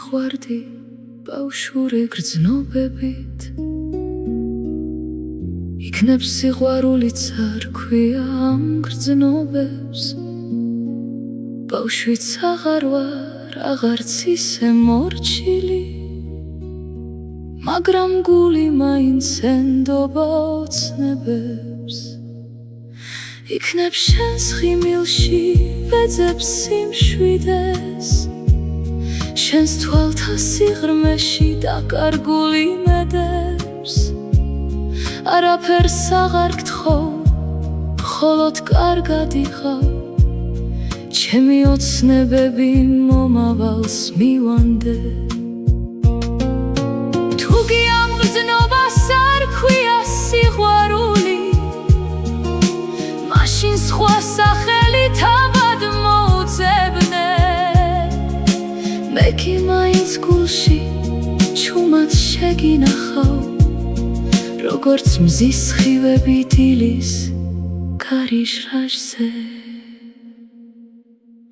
შეხვარდი ბავშვური გრძნობებით იქნებს სიყვარულიც არ ქვია ამ გრძნობებს ბავშვიც აღარ ვარ აღარც ისე მორჩილი მაგრამ გული მაინც ენდობა ოცნებებს იქნებს შენს ხიმილში ვეძებს სიმშვიდეს შენს თვალთა სიღრმეში დაკარგული იმედებს არაფერს აღარ გთხოვ მხოლოდ კარგად იყავ ჩემი ოცნებები მომავალს მივანდე თუგი ამ გრძნობას არ ქვია სიყვარული მაშინ სხვა სახელი თავად მოუძებნე მე კი მაინც გულში ჩუმად შეგინახავ როგორც მზის სხივები დილის გარეშრაჟზე